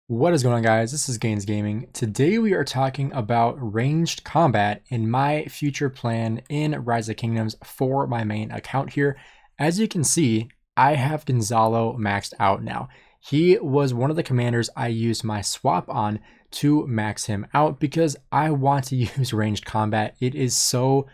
What is going on, guys? This is Gainz Gaming. Today we are talking about ranged combat and my future plan in Rise of Kingdoms for my main account here. As you can see, I have Gonzalo maxed out now. He was one of the commanders I used my swap on to max him out because I want to use ranged combat. It is so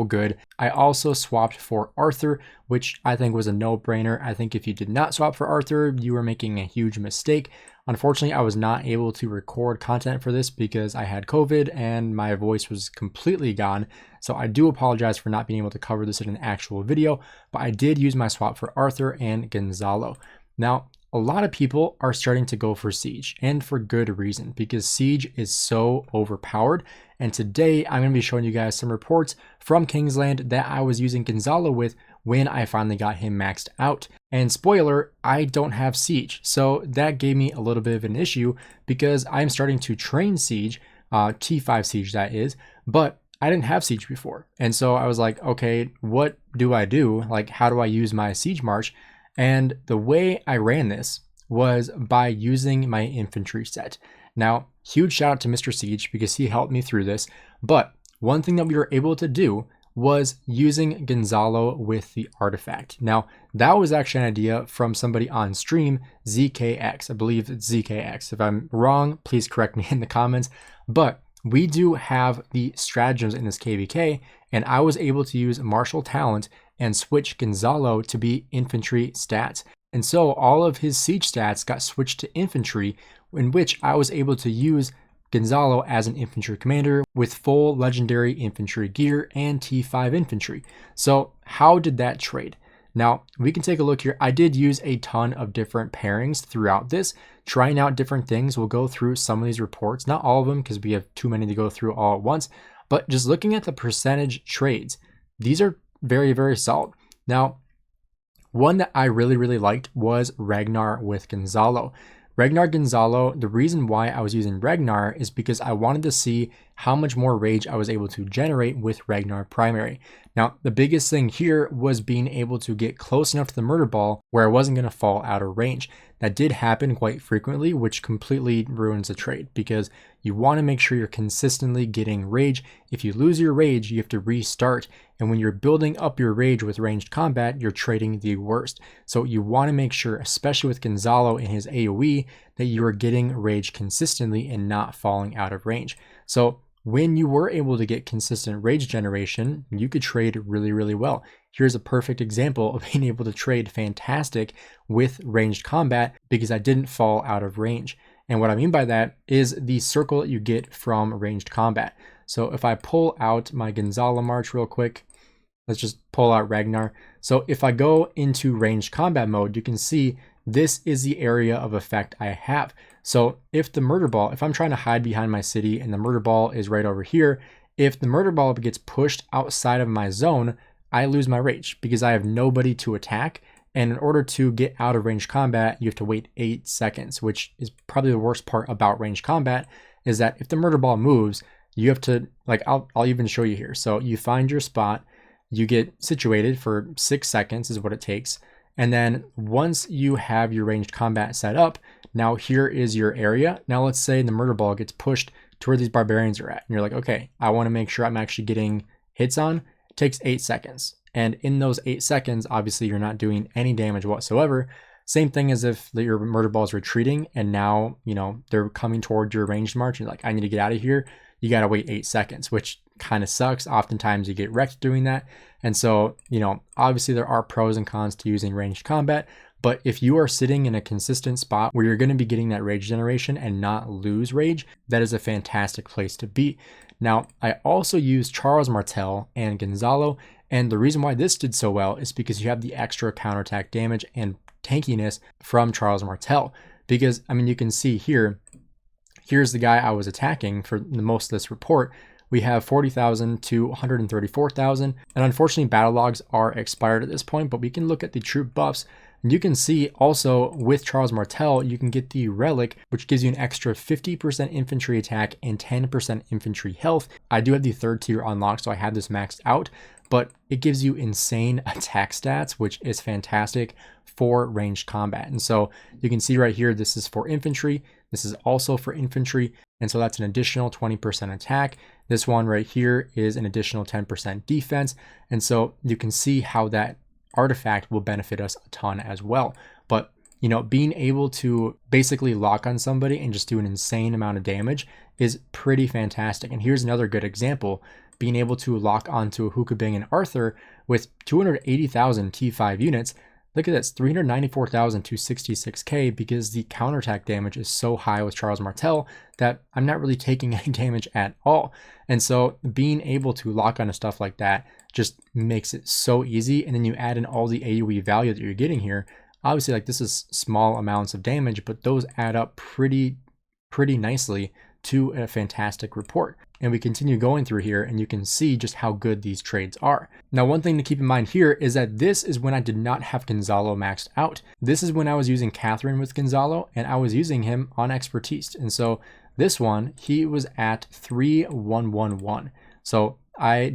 good. I also swapped for Arthur, which I think was a no-brainer. I think if you did not swap for Arthur, you were making a huge mistake. Unfortunately, I was not able to record content for this because I had COVID and my voice was completely gone. So I do apologize for not being able to cover this in an actual video, but I did use my swap for Arthur and Gonzalo. Now, a lot of people are starting to go for Siege, and for good reason, because Siege is so overpowered. And today I'm going to be showing you guys some reports from Kingsland that I was using Gonzalo with when I finally got him maxed out. And spoiler, I don't have Siege. So that gave me a little bit of an issue because I'm starting to train Siege, T5 Siege that is, but I didn't have Siege before. And so I was like, okay, what do I do? Like, how do I use my Siege March? And the way I ran this was by using my infantry set. Now, huge shout out to Mr. Siege because he helped me through this. But one thing that we were able to do was using Gonzalo with the artifact. Now, that was actually an idea from somebody on stream, ZKX. I believe it's ZKX. If I'm wrong, please correct me in the comments. But we do have the stratagems in this KVK, and I was able to use martial talent and switch Gonzalo to be infantry stats. And so all of his siege stats got switched to infantry, in which I was able to use Gonzalo as an infantry commander with full legendary infantry gear and T5 infantry. So how did that trade? Now, we can take a look here. I did use a ton of different pairings throughout this, trying out different things. We'll go through some of these reports, not all of them because we have too many to go through all at once, but just looking at the percentage trades, these are very solid. Now, one that I really liked was Ragnar with Gonzalo. Ragnar Gonzalo, the reason why I was using Ragnar is because I wanted to see how much more rage I was able to generate with Ragnar primary. Now, the biggest thing here was being able to get close enough to the murder ball where I wasn't going to fall out of range. That did happen quite frequently, which completely ruins the trade because you want to make sure you're consistently getting rage. If you lose your rage, you have to restart. And when you're building up your rage with ranged combat, you're trading the worst. So you want to make sure, especially with Gonzalo in his AoE, that you are getting rage consistently and not falling out of range. So when you were able to get consistent rage generation, you could trade really well. Here's a perfect example of being able to trade fantastic with ranged combat because I didn't fall out of range. And what I mean by that is the circle that you get from ranged combat. So if I pull out my Gonzalo March real quick, let's just pull out Ragnar. So if I go into ranged combat mode, you can see this is the area of effect I have. So if the murder ball, if I'm trying to hide behind my city and the murder ball is right over here, if the murder ball gets pushed outside of my zone, I lose my rage because I have nobody to attack. And in order to get out of ranged combat, you have to wait 8 seconds, which is probably the worst part about ranged combat is that if the murder ball moves, you have to, like, I'll even show you here. So you find your spot, you get situated for 6 seconds is what it takes. And then once you have your ranged combat set up, now here is your area. Now let's say the murder ball gets pushed to where these barbarians are at. And you're like, okay, I want to make sure I'm actually getting hits on. It takes 8 seconds. And in those 8 seconds, obviously you're not doing any damage whatsoever. Same thing as if your murder ball is retreating and now, you know, they're coming toward your ranged march. And you're like, I need to get out of here. You got to wait 8 seconds, which kind of sucks. Oftentimes you get wrecked doing that. And so, you know, obviously there are pros and cons to using ranged combat, but if you are sitting in a consistent spot where you're going to be getting that rage generation and not lose rage, that is a fantastic place to be. Now, I also used Charles Martell and Gonzalo, and the reason why this did so well is because you have the extra counterattack damage and tankiness from Charles Martell. Because, I mean, you can see here, here's the guy I was attacking for the most of this report. We have 40,000 to 134,000. And unfortunately, battle logs are expired at this point, but we can look at the troop buffs. And you can see also with Charles Martell, you can get the relic, which gives you an extra 50% infantry attack and 10% infantry health. I do have the 3rd tier unlocked, so I have this maxed out, but it gives you insane attack stats, which is fantastic for ranged combat. And so you can see right here, this is for infantry. This is also for infantry, and so that's an additional 20% attack. This one right here is an additional 10% defense, and so you can see how that artifact will benefit us a ton as well. But you know, being able to basically lock on somebody and just do an insane amount of damage is pretty fantastic. And here's another good example: being able to lock onto a Hookabing and Arthur with 280,000 T5 units. Look at this, 394,266k, because the counterattack damage is so high with Charles Martell that I'm not really taking any damage at all. And so being able to lock onto stuff like that just makes it so easy. And then you add in all the AoE value that you're getting here. Obviously, like, this is small amounts of damage, but those add up pretty nicely to a fantastic report. And we continue going through here, and you can see just how good these trades are. Now, one thing to keep in mind here is that this is when I did not have Gonzalo maxed out. This is when I was using Catherine with Gonzalo, and I was using him on expertise. And so this one, he was at 3,111. So I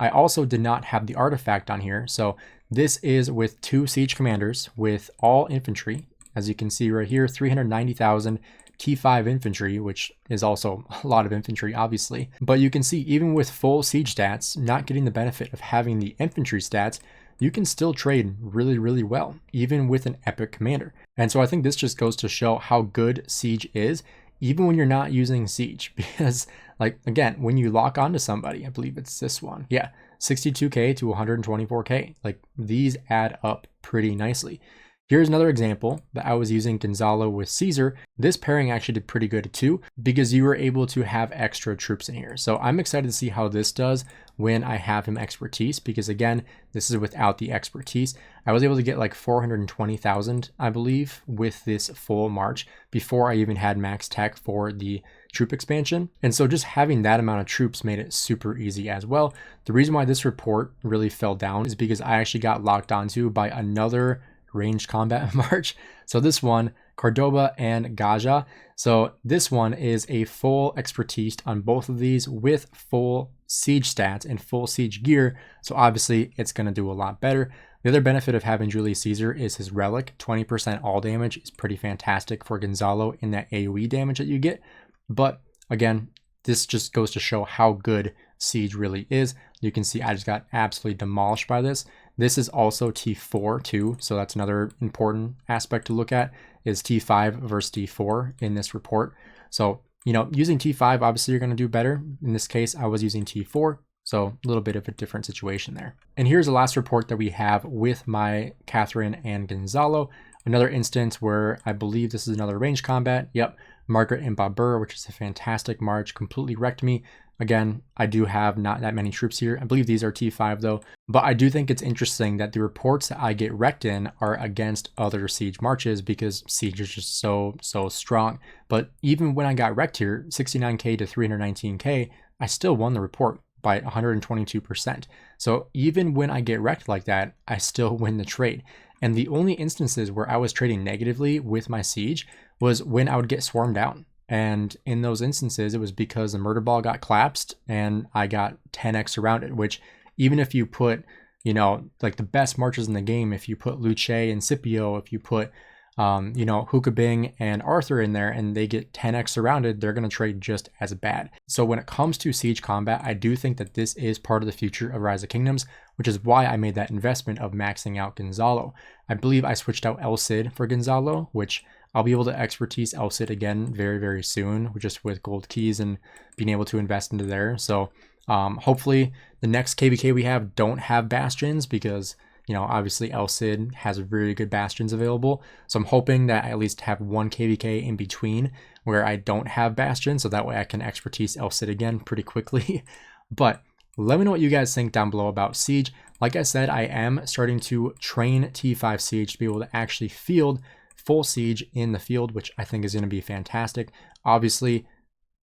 also did not have the artifact on here. So this is with 2 siege commanders with all infantry. As you can see right here, 390,000 T5 infantry, which is also a lot of infantry, obviously. But you can see, even with full siege stats, not getting the benefit of having the infantry stats, you can still trade really well, even with an epic commander. And so I think this just goes to show how good siege is, even when you're not using siege. Because, like, again, when you lock onto somebody, I believe it's this one, yeah, 62k to 124k, like, these add up pretty nicely. Here's another example that I was using Gonzalo with Caesar. This pairing actually did pretty good too, because you were able to have extra troops in here. So I'm excited to see how this does when I have him expertise, because again, this is without the expertise. I was able to get like 420,000, I believe, with this full march before I even had max tech for the troop expansion. And so just having that amount of troops made it super easy as well. The reason why this report really fell down is because I actually got locked onto by another ranged combat march. So this one, Cordoba and Gaja. So this one is a full expertise on both of these with full siege stats and full siege gear. So obviously it's going to do a lot better. The other benefit of having Julius Caesar is his relic. 20% all damage is pretty fantastic for Gonzalo in that AoE damage that you get. But again, this just goes to show how good siege really is. You can see I just got absolutely demolished by this. This is also T4 too, so that's another important aspect to look at, is T5 versus T4 in this report. So, you know, using T5, obviously you're going to do better. In this case, I was using T4, so a little bit of a different situation there. And here's the last report that we have with my Catherine and Gonzalo. Another instance where I believe this is another range combat. Yep, Margaret and Babur, which is a fantastic march, completely wrecked me. Again, I do have not that many troops here. I believe these are T5 though, but I do think it's interesting that the reports that I get wrecked in are against other siege marches, because siege is just so strong. But even when I got wrecked here, 69k to 319k, I still won the report by 122%. So even when I get wrecked like that, I still win the trade. And the only instances where I was trading negatively with my siege was when I would get swarmed down. And in those instances, it was because the murder ball got collapsed and I got 10x around it, which even if you put, you know, like the best marches in the game, if you put Luce and Scipio, if you put, you know, Hookabing and Arthur in there and they get 10x surrounded, they're going to trade just as bad. So when it comes to siege combat, I do think that this is part of the future of Rise of Kingdoms, which is why I made that investment of maxing out Gonzalo. I believe I switched out El Cid for Gonzalo, which I'll be able to expertise El Cid again very soon, just with gold keys and being able to invest into there. So hopefully the next KVK we have don't have bastions, because, you know, obviously El Cid has very good bastions available. So I'm hoping that I at least have one KVK in between where I don't have bastions, so that way I can expertise El Cid again pretty quickly. But let me know what you guys think down below about siege. Like I said, I am starting to train T5 siege to be able to actually field full siege in the field, which I think is going to be fantastic. Obviously,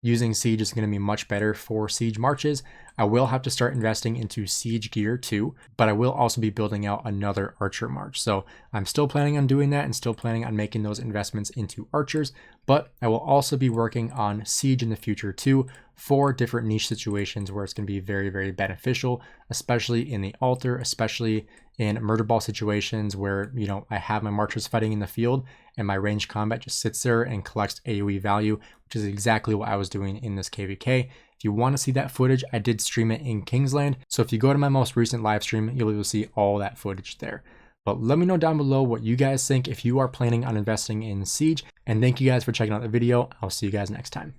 using siege is going to be much better for siege marches. I will have to start investing into siege gear too, but I will also be building out another archer march. So I'm still planning on doing that and still planning on making those investments into archers, but I will also be working on siege in the future too, for different niche situations where it's going to be very beneficial, especially in the altar, especially in murder ball situations where, you know, I have my marchers fighting in the field and my ranged combat just sits there and collects AoE value, which is exactly what I was doing in this KVK. If you want to see that footage, I did stream it in Kingsland. So if you go to my most recent live stream, you'll be able to see all that footage there. But let me know down below what you guys think if you are planning on investing in Siege. And thank you guys for checking out the video. I'll see you guys next time.